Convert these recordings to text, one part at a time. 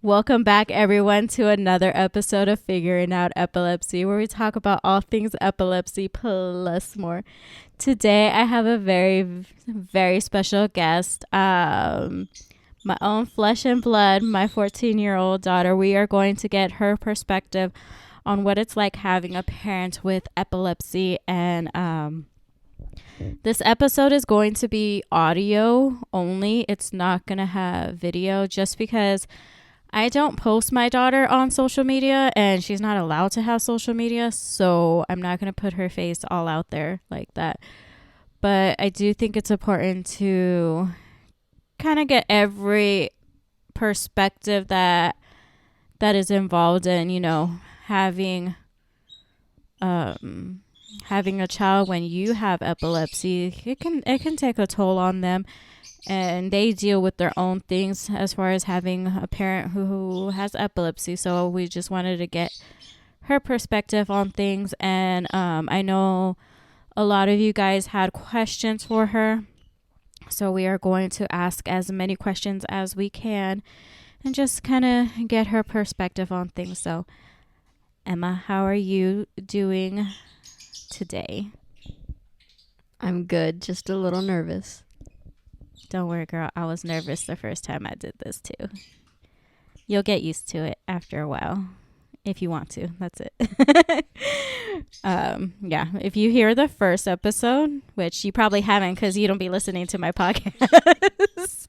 Welcome back, everyone, to another episode of Figuring Out Epilepsy, where we talk about all things epilepsy plus more. Today, I have a very special guest, my own flesh and blood, my 14-year-old daughter. We are going to get her perspective on what it's like having a parent with epilepsy. And this episode is going to be audio only. It's not going to have video just because I don't post my daughter on social media and she's not allowed to have social media. So I'm not going to put her face all out there like that. But I do think it's important to kind of get every perspective that is involved in, having having a child when you have epilepsy. It can take a toll on them, and they deal with their own things as far as having a parent who has epilepsy. So we just wanted to get her perspective on things. And I know a lot of you guys had questions for her. So we are going to ask as many questions as we can and just kind of get her perspective on things. So, Emma, how are you doing today? I'm good, just a little nervous. Don't worry, girl. I was nervous the first time I did this too. You'll get used to it after a while. If you want to. That's it. Yeah. If you hear the first episode, which you probably haven't because you don't be listening to my podcast,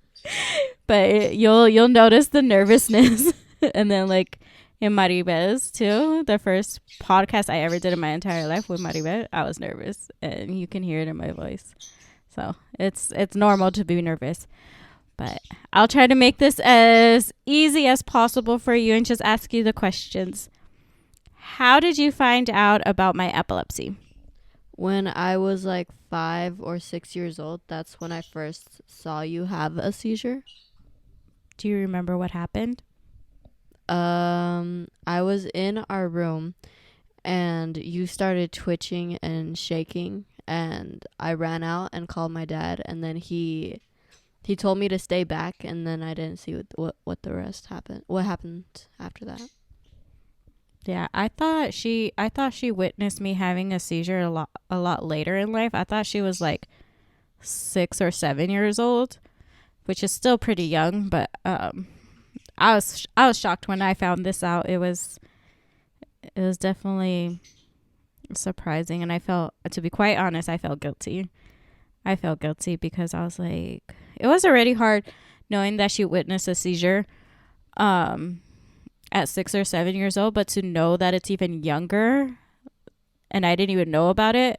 but you'll notice the nervousness. And then like in Maribel's too, the first podcast I ever did in my entire life with Maribel, I was nervous, and you can hear it in my voice. So it's normal to be nervous, but I'll try to make this as easy as possible for you and just ask you the questions. How did you find out about my epilepsy? When I was like 5 or 6 years old, that's when I first saw you have a seizure. Do you remember what happened? I was in our room and you started twitching and shaking, and I ran out and called my dad, and then he told me to stay back, and then I didn't see what the rest happened. What happened after that? Yeah, I thought she witnessed me having a seizure a lot later in life. I thought she was like 6 or 7 years old, which is still pretty young, but I was shocked when I found this out. It was definitely surprising, and I felt, to be quite honest, I felt guilty. I felt guilty because I was like, it was already hard knowing that she witnessed a seizure at 6 or 7 years old, but to know that it's even younger, and I didn't even know about it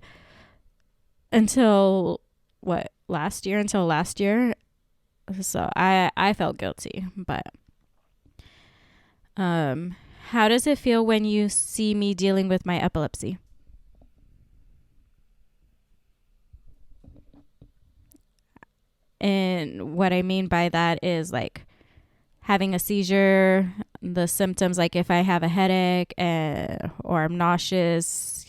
until last year. So I felt guilty. But how does it feel when you see me dealing with my epilepsy? And what I mean by that is like having a seizure, the symptoms, like if I have a headache or I'm nauseous,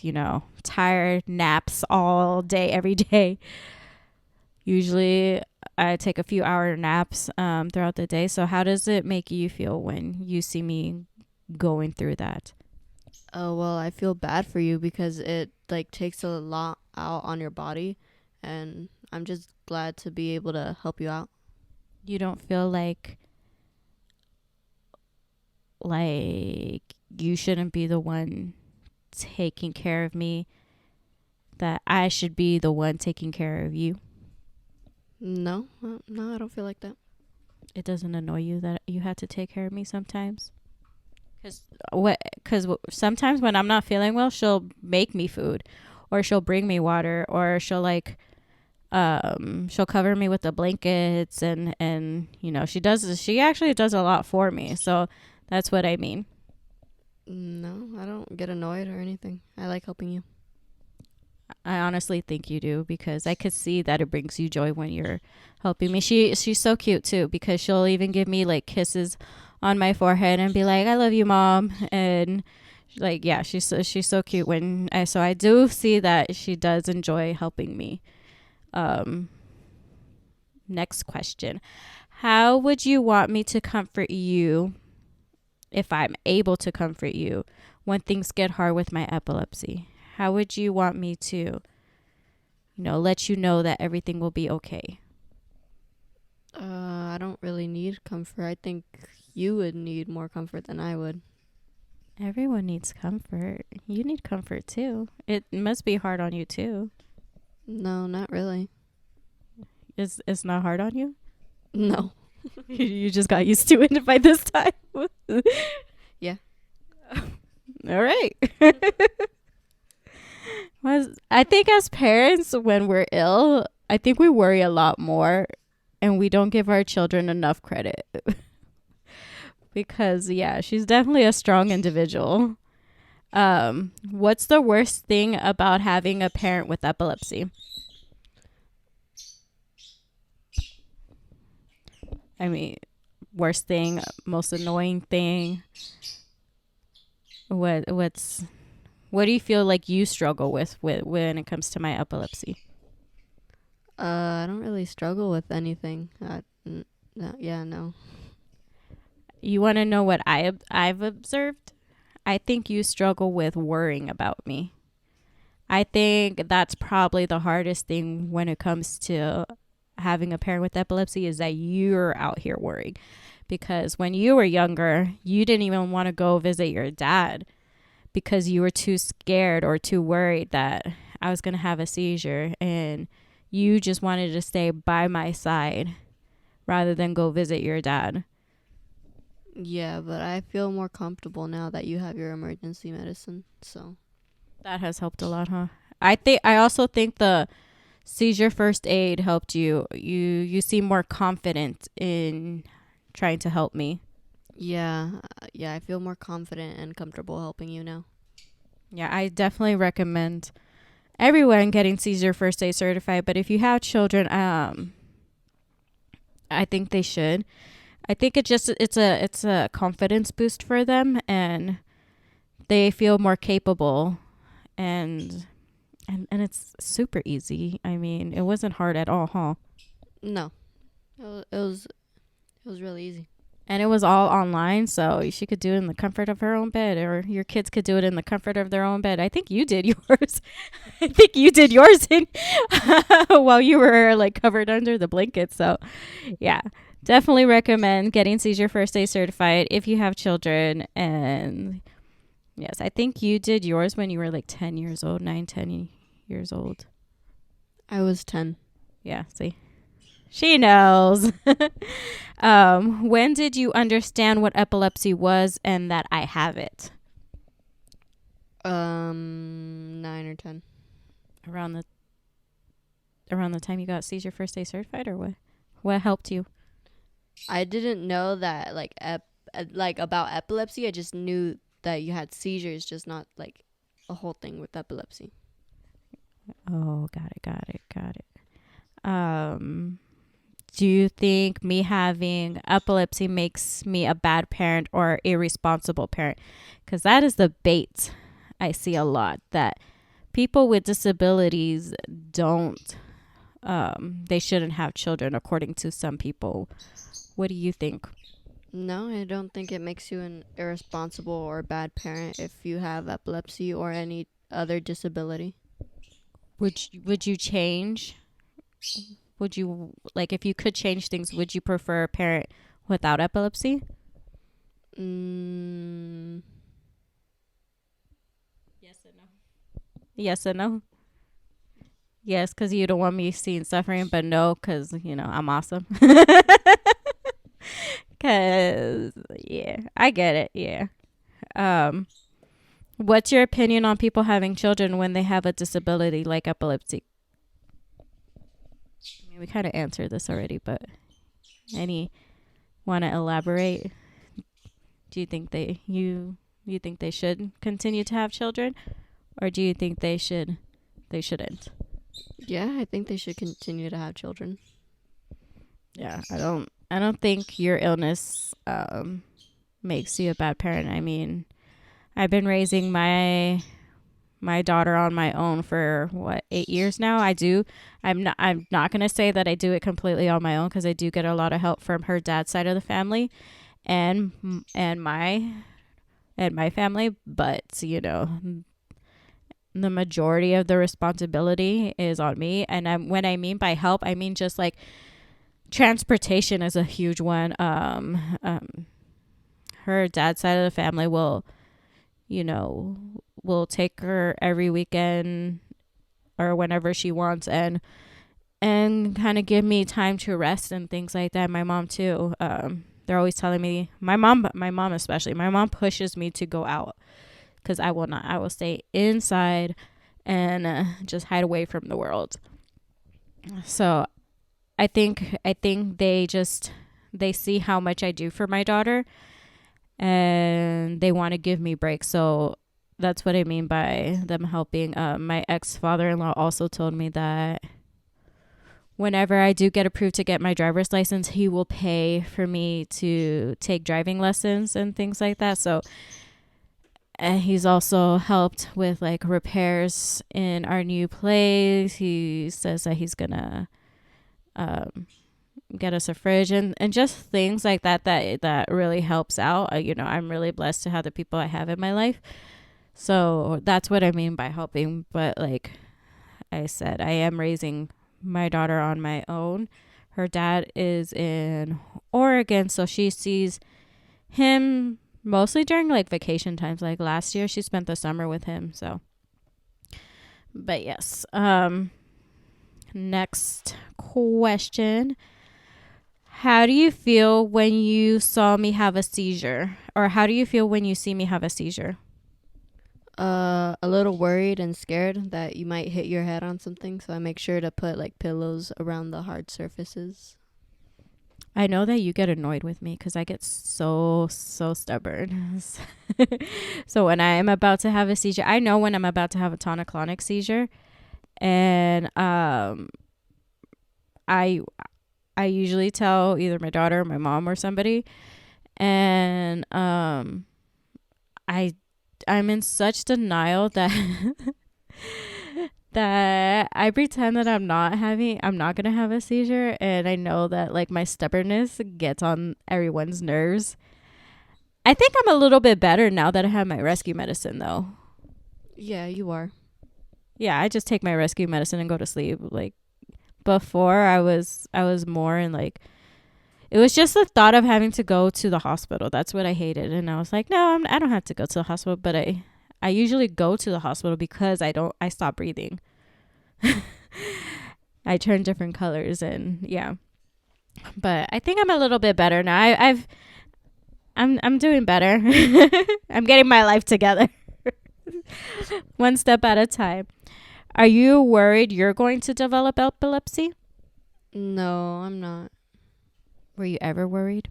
tired, naps all day, every day. Usually I take a few hour naps throughout the day. So how does it make you feel when you see me going through that? Oh, well, I feel bad for you because it like takes a lot out on your body, and I'm just glad to be able to help you out. You don't feel like you shouldn't be the one taking care of me, that I should be the one taking care of you? No, I don't feel like that. It doesn't annoy you that you had to take care of me sometimes? Because sometimes when I'm not feeling well, she'll make me food, or she'll bring me water, or she'll she'll cover me with the blankets, and she actually does a lot for me. So that's what I mean. No, I don't get annoyed or anything. I like helping you. I honestly think you do, because I could see that it brings you joy when you're helping me. She's so cute too, because she'll even give me like kisses on my forehead and be like, "I love you, Mom." And like, yeah, she's so cute so I do see that she does enjoy helping me. Next question. How would you want me to comfort you if I'm able to comfort you when things get hard with my epilepsy? How would you want me to, let you know that everything will be okay? I don't really need comfort. I think you would need more comfort than I would. Everyone needs comfort. You need comfort too. It must be hard on you too. No, not really. It's not hard on you? No. You just got used to it by this time. Yeah. All right. I think as parents, when we're ill, I think we worry a lot more and we don't give our children enough credit. Because, yeah, she's definitely a strong individual. What's the worst thing about having a parent with epilepsy? I mean, worst thing, most annoying thing. What do you feel like you struggle with when it comes to my epilepsy? I don't really struggle with anything. No. You want to know what I've observed? I think you struggle with worrying about me. I think that's probably the hardest thing when it comes to having a parent with epilepsy, is that you're out here worrying. Because when you were younger, you didn't even want to go visit your dad because you were too scared or too worried that I was going to have a seizure, and you just wanted to stay by my side rather than go visit your dad. Yeah, but I feel more comfortable now that you have your emergency medicine, so That has helped a lot, huh? I also think the seizure first aid helped you. You seem more confident in trying to help me. yeah, I feel more confident and comfortable helping you now. Yeah, I definitely recommend everyone getting seizure first aid certified, but if you have children, I think they should. I think it's a confidence boost for them, and they feel more capable, and it's super easy. I mean, it wasn't hard at all, huh? No, it was really easy. And it was all online, so she could do it in the comfort of her own bed, or your kids could do it in the comfort of their own bed. I think you did yours. I think you did yours while you were like covered under the blanket. So, yeah, definitely recommend getting seizure first aid certified if you have children. And yes, I think you did yours when you were like 10 years old, 10 years old. I was 10. Yeah, see. She knows. When did you understand what epilepsy was and that I have it? 9 or 10. Around the time you got seizure first aid certified, or what? What helped you? I didn't know that like about epilepsy. I just knew that you had seizures, just not like a whole thing with epilepsy. Oh, got it. Do you think me having epilepsy makes me a bad parent or irresponsible parent? Because that is the bait I see a lot, that people with disabilities they shouldn't have children, according to some people. What do you think? No, I don't think it makes you an irresponsible or bad parent if you have epilepsy or any other disability. Would you change? Would you, like, if you could change things, would you prefer a parent without epilepsy? Yes and no. Yes and no. Yes, because you don't want me seeing suffering, but no, because, I'm awesome. Because, yeah, I get it, yeah. What's your opinion on people having children when they have a disability like epilepsy? I mean, we kind of answered this already, but want to elaborate? Do you think you think they should continue to have children, or do you think they shouldn't? Yeah, I think they should continue to have children. Yeah, I don't think your illness makes you a bad parent. I mean, I've been raising my daughter on my own for 8 years now. I'm not going to say that I do it completely on my own, because I do get a lot of help from her dad's side of the family, and my family, but the majority of the responsibility is on me. And when I mean by help, I mean just like transportation is a huge one. Her dad's side of the family will take her every weekend or whenever she wants, and kind of give me time to rest and things like that. My mom too. They're always telling me, my mom especially, my mom pushes me to go out, because I will not. I will stay inside and just hide away from the world. So I think they see how much I do for my daughter, and they want to give me breaks. So that's what I mean by them helping. My ex-father-in-law also told me that whenever I do get approved to get my driver's license, he will pay for me to take driving lessons and things like that. So, and he's also helped with like repairs in our new place. He says that he's gonna get us a fridge and just things like that really helps out. I'm really blessed to have the people I have in my life. So that's what I mean by helping. But like I said, I am raising my daughter on my own. Her dad is in Oregon, so she sees him mostly during like vacation times. Like last year she spent the summer with him. So but yes. Next question. How do you feel when you saw me have a seizure? Or how do you feel when you see me have a seizure? A little worried and scared that you might hit your head on something, so I make sure to put like pillows around the hard surfaces. I know that you get annoyed with me because I get so stubborn. So when I am about to have a seizure, I know when I'm about to have a tonic-clonic seizure, and I usually tell either my daughter, or my mom, or somebody, and I'm in such denial that that I pretend that I'm not gonna have a seizure, and I know that like my stubbornness gets on everyone's nerves. I think I'm a little bit better now that I have my rescue medicine though. Yeah, you are. Yeah, I just take my rescue medicine and go to sleep. Like before I was more in like, it was just the thought of having to go to the hospital. That's what I hated. And I was like, no, I don't have to go to the hospital. But I usually go to the hospital because I stop breathing. I turn different colors, and yeah. But I think I'm a little bit better now. I'm doing better. I'm getting my life together. One step at a time. Are you worried you're going to develop epilepsy? No, I'm not. Were you ever worried?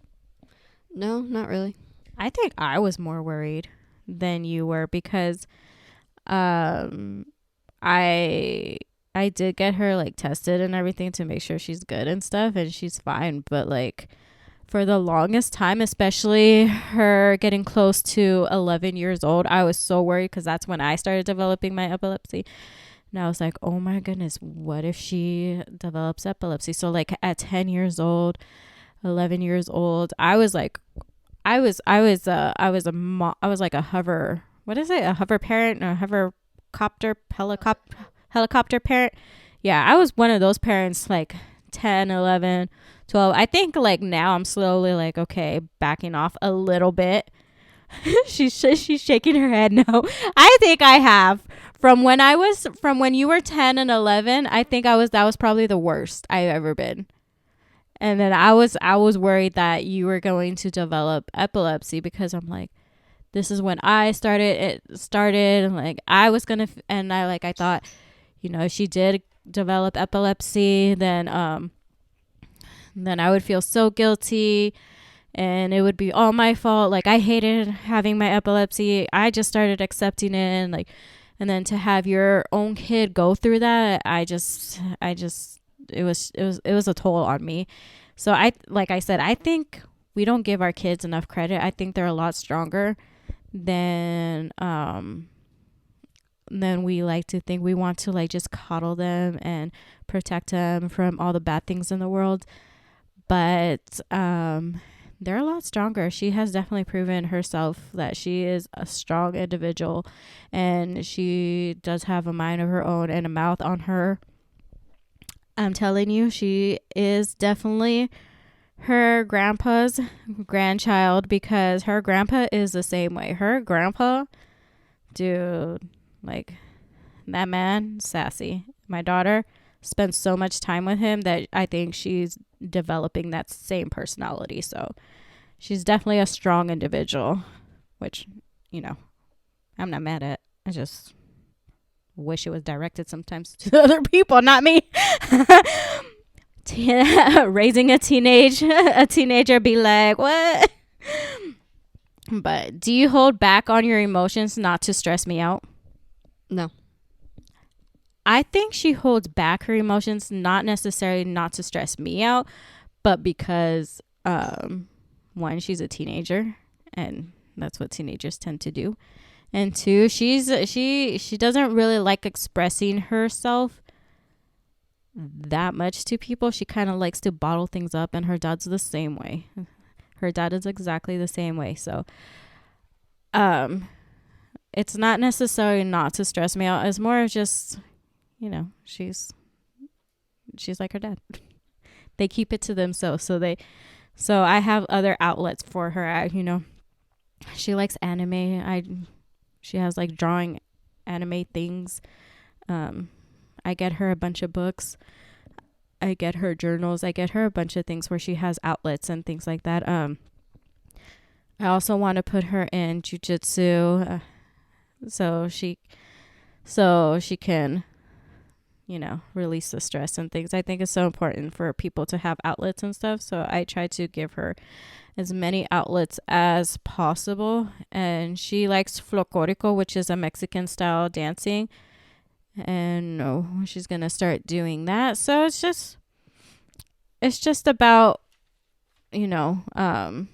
No, not really. I think I was more worried than you were because I did get her like tested and everything to make sure she's good and stuff, and she's fine. But like for the longest time, especially her getting close to 11 years old, I was so worried because that's when I started developing my epilepsy. And I was like, oh my goodness, what if she develops epilepsy? So like at 10 years old, 11 years old, I was like a hover, what is it? A hover parent, a helicopter parent. Yeah, I was one of those parents like 10, 11, 12. I think like now I'm slowly like, okay, backing off a little bit. she's shaking her head no. I think I have. From when you were 10 and 11, I think that was probably the worst I've ever been. And then I was worried that you were going to develop epilepsy because I'm like, this is when I started. And like I was gonna, and I thought, if she did develop epilepsy, then I would feel so guilty, and it would be all my fault. Like I hated having my epilepsy. I just started accepting it, and then to have your own kid go through that, it was a toll on me. So like I said, I think we don't give our kids enough credit. I think they're a lot stronger than we like to think. We want to like just coddle them and protect them from all the bad things in the world. But they're a lot stronger. She has definitely proven herself that she is a strong individual, and she does have a mind of her own and a mouth on her. I'm telling you, she is definitely her grandpa's grandchild, because her grandpa is the same way. Her grandpa, dude, like, that man, sassy. My daughter spends so much time with him that I think she's developing that same personality. So she's definitely a strong individual, which, I'm not mad at. I just wish it was directed sometimes to other people, not me. Raising a teenager, be like, what? But do you hold back on your emotions not to stress me out? No. I think she holds back her emotions, not necessarily not to stress me out, but because one, she's a teenager, and that's what teenagers tend to do, and two, she doesn't really like expressing herself that much to people. She kind of likes to bottle things up, and her dad's the same way. Her dad is exactly the same way. So it's not necessarily not to stress me out. It's more of just, she's like her dad. They keep it to themselves. So I have other outlets for her. She likes anime. She has like drawing anime things. I get her a bunch of books. I get her journals. I get her a bunch of things where she has outlets and things like that. I also want to put her in jujitsu, so she can, release the stress and things. I think it's so important for people to have outlets and stuff. So I try to give her as many outlets as possible. And she likes folklorico, which is a Mexican style dancing. And she's going to start doing that. So it's just about, having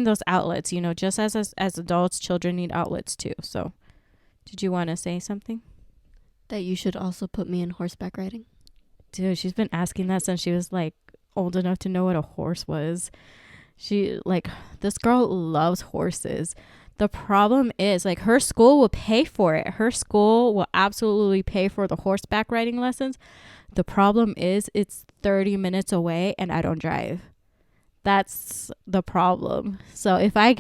those outlets, just as adults, children need outlets too. So did you want to say something? That you should also put me in horseback riding. Dude, she's been asking that since she was like old enough to know what a horse was. This girl loves horses. The problem is, like, her school will pay for it. Her school will absolutely pay for the horseback riding lessons. The problem is it's 30 minutes away and I don't drive. That's the problem. So I think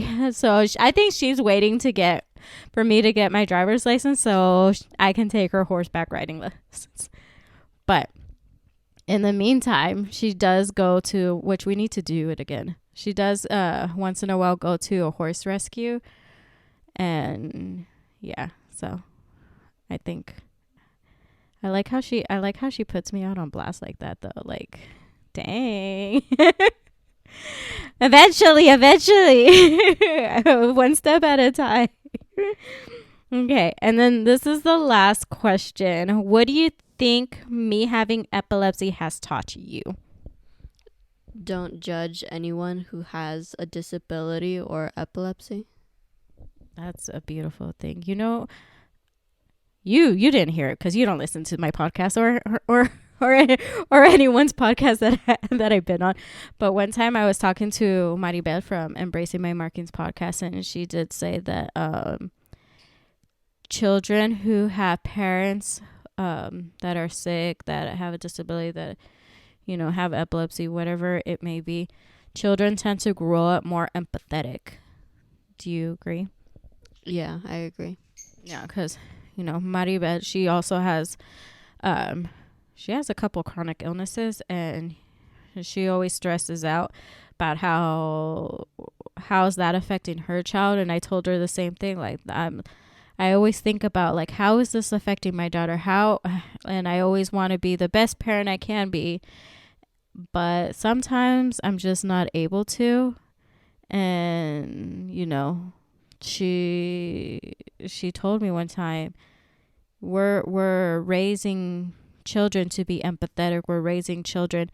she's waiting for me to get my driver's license so I can take her horseback riding lessons. But in the meantime, she does go to, which we need to do it again. She does once in a while go to a horse rescue. And yeah, so I think I like how she puts me out on blast like that though. Like, dang. Eventually, one step at a time. Okay, and then this is the last question. What do you think me having epilepsy has taught you? Don't judge anyone who has a disability or epilepsy. That's a beautiful thing. You didn't hear it because you don't listen to my podcast or anyone's podcast that I've been on. But one time I was talking to Maribel from Embracing My Markings podcast, and she did say that children who have parents that are sick, that have a disability, that have epilepsy, whatever it may be, children tend to grow up more empathetic. Do you agree? Yeah, I agree. Yeah, because Maribel, she also has she has a couple chronic illnesses, and she always stresses out about how's that affecting her child. And I told her the same thing. Like, I always think about, like, how is this affecting my daughter? And I always want to be the best parent I can be, but sometimes I'm just not able to. And she told me one time, we're raising children to be empathetic. We're raising children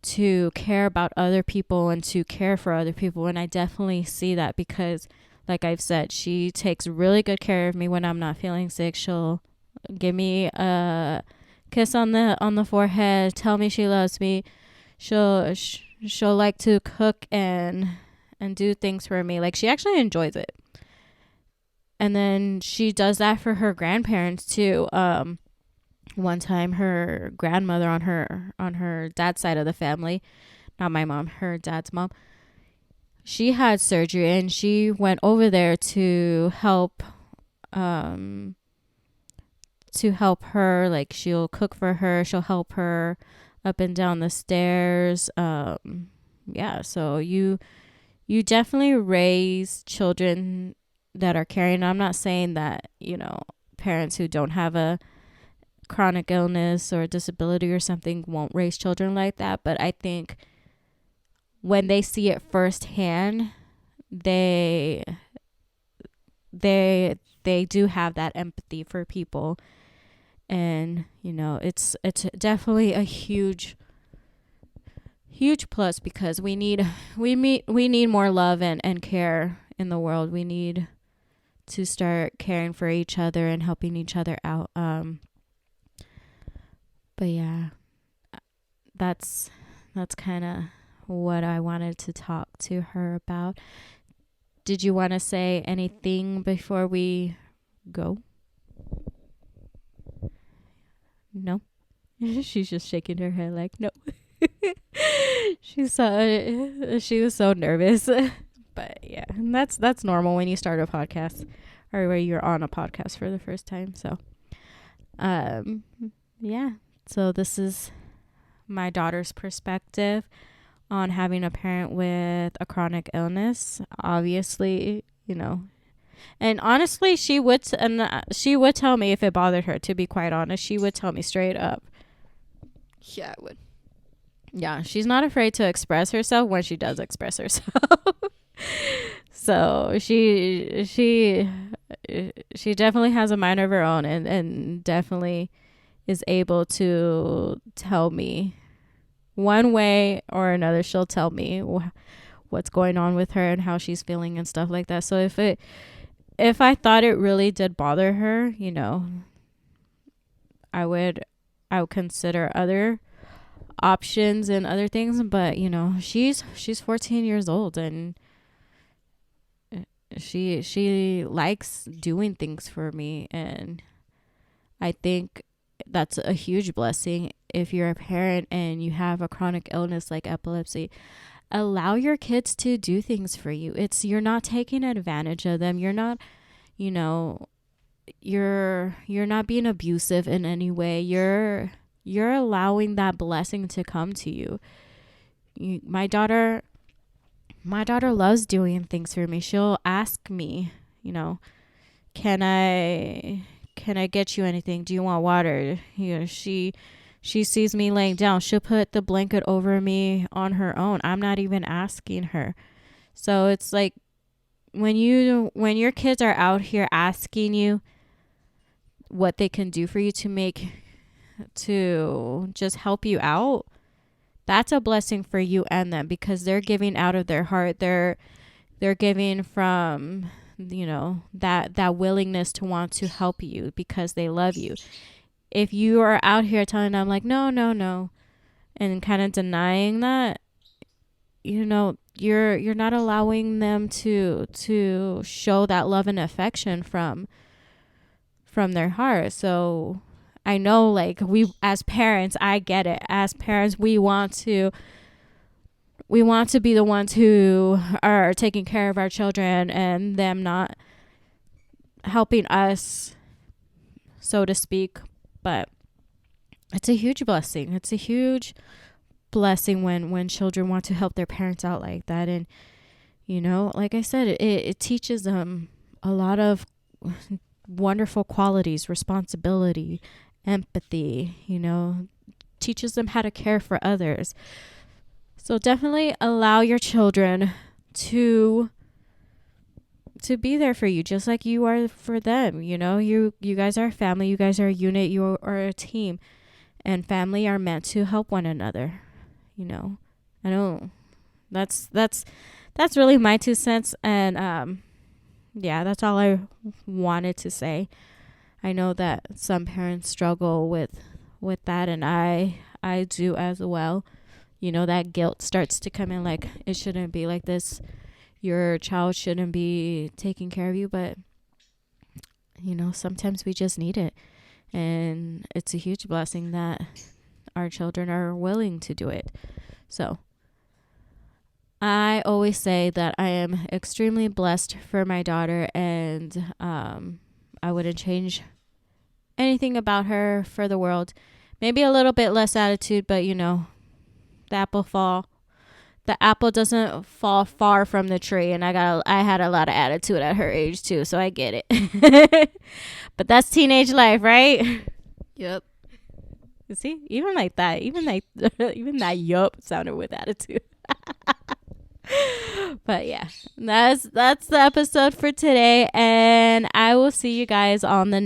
to care about other people and to care for other people. And I definitely see that because, like I've said, she takes really good care of me when I'm not feeling sick. She'll give me a kiss on the forehead, tell me she loves me. She'll she'll like to cook and do things for me. Like, she actually enjoys it. And then she does that for her grandparents too. One time her grandmother on her dad's side of the family, not my mom, her dad's mom, she had surgery and she went over there to help her. Like, she'll cook for her, she'll help her up and down the stairs. Yeah, so you definitely raise children that are caring. I'm not saying that, parents who don't have a chronic illness or disability or something won't raise children like that, but I think when they see it firsthand, they do have that empathy for people. And it's definitely a huge plus, because we need more love and care in the world. We need to start caring for each other and helping each other out. But yeah, that's kind of what I wanted to talk to her about. Did you want to say anything before we go? No? She's just shaking her head like, no. She was so nervous. But yeah, and that's normal when you start a podcast, or where you're on a podcast for the first time. So yeah, so this is my daughter's perspective on having a parent with a chronic illness. Obviously, and honestly, she would tell me if it bothered her. To be quite honest, she would tell me straight up. Yeah, I would. Yeah, she's not afraid to express herself when she does express herself. So she definitely has a mind of her own, and definitely is able to tell me one way or another. She'll tell me what's going on with her and how she's feeling and stuff like that. So if I thought it really did bother her, I would consider other options and other things. But she's 14 years old, and she likes doing things for me, and I think that's a huge blessing. If you're a parent and you have a chronic illness like epilepsy, allow your kids to do things for you. You're not taking advantage of them. You're not, you're not being abusive in any way. You're allowing that blessing to come to you. My daughter loves doing things for me. She'll ask me, can I get you anything? Do you want water? She sees me laying down, she'll put the blanket over me on her own. I'm not even asking her. So it's like, when your kids are out here asking you what they can do for you to just help you out, that's a blessing for you and them, because they're giving out of their heart. They're giving from that willingness to want to help you because they love you. If you are out here telling them like, no, and kind of denying that, you're not allowing them to show that love and affection from their heart. So I know, like, we as parents, I get it. As parents, we want to be the ones who are taking care of our children and them not helping us, so to speak. But it's a huge blessing. It's a huge blessing when children want to help their parents out like that. And, like I said, it teaches them a lot of wonderful qualities: responsibility, empathy, teaches them how to care for others. So definitely allow your children to be there for you, just like you are for them. You guys are a family, you guys are a unit, you are a team, and family are meant to help one another. I don't, that's really my 2 cents. And yeah, that's all I wanted to say. I know that some parents struggle with that, and I do as well. that guilt starts to come in, like, it shouldn't be like this. Your child shouldn't be taking care of you, but sometimes we just need it. And it's a huge blessing that our children are willing to do it. So I always say that I am extremely blessed for my daughter, and I wouldn't change anything about her for the world. Maybe a little bit less attitude, but the apple doesn't fall far from the tree, and I had a lot of attitude at her age too, so I get it. But that's teenage life, right? Yep. You see, even like that, even that yup sounded with attitude. But yeah, that's the episode for today, and I will see you guys on the